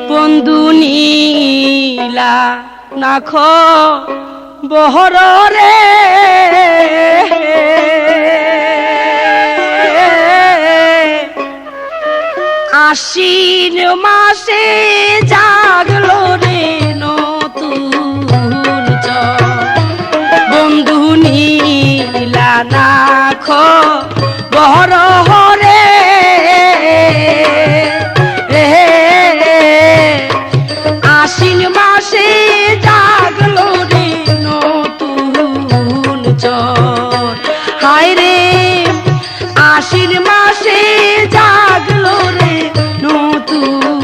বন্ধু নীলা নাখ বহর রে আশ্বিন মাসে জাগলো রে নতুন বন্ধু নীলা নাখ বহর রে আশ্বিন মাসে জাগলো রে নতুন হায় রে আশ্বিন মাসে জাগলো রে নতুন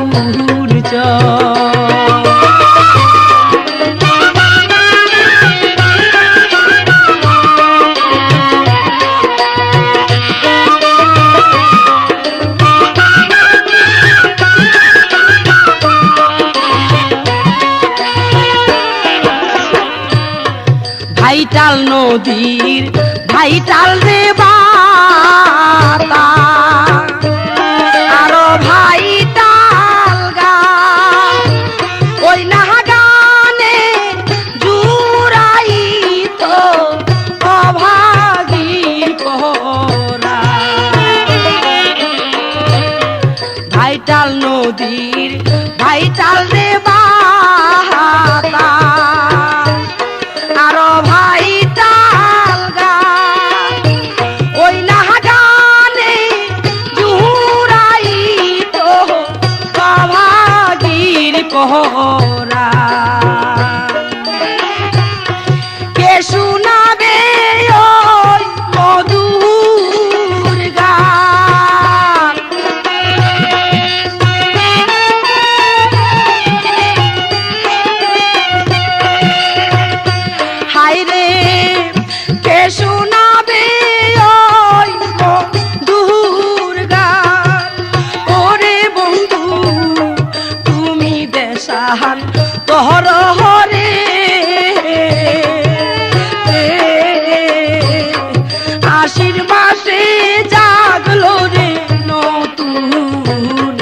ভাইটাল নদীর ভাইটাল রে বাতা আরো ভাইটাল গা ওই না গানে জুড়াই তো অভাগী পরা ভাইটাল নদীর ভাইটাল রে বাতা আরো ভাইটাল গা ওই না গানে জুড়াই তো অভাগীর পহরা কে শুনাবে ওই মধুর গান হায় রে কে শোনাবে ওই মধুর গান ওরে বন্ধু তুমি দেশাহান তোহর হরে আশ্বিন মাসে জাগলো রে নতুন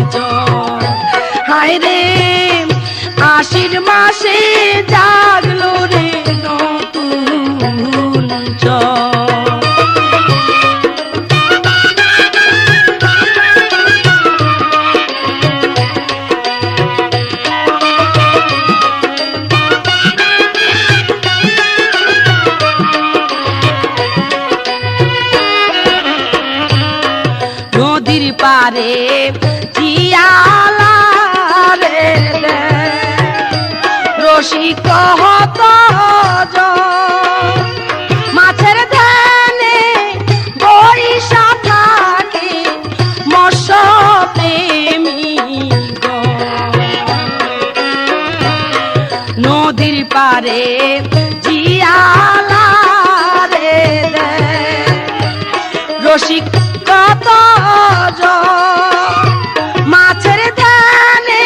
হায় রে আশ্বিন মাসে জাগলো রে নতুন নদীর পারে জিয়ালা রে রসিক হত মাছের ধ্যানে বৈশা থাকে মৎস্য প্রেমী নদীর পারে জিয়ালা রে রসিক কত মাছের ধ্যানে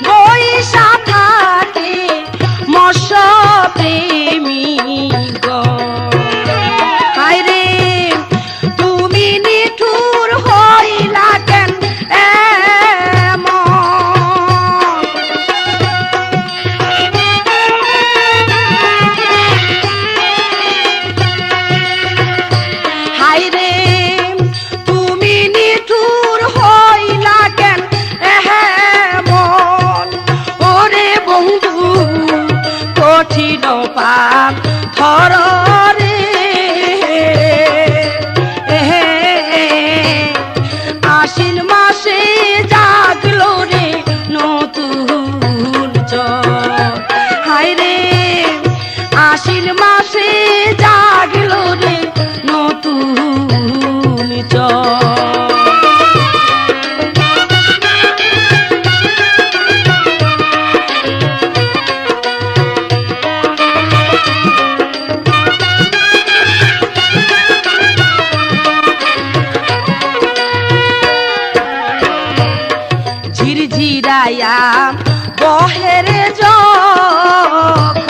বৈশা থাকে মৎস্য প্রেমী হায় রে তুমি নিঠুর হইলা কেন হায় রে তুমি নিঠুর হইলা কেন মন ওরে বন্ধু কঠিন পাপ ধর রে আশ্বিন মাসে জাগলো রে নতুন হায় রে আশ্বিন মাসে জাগলো রে নতুন ঝিরঝিরায়া বহের জল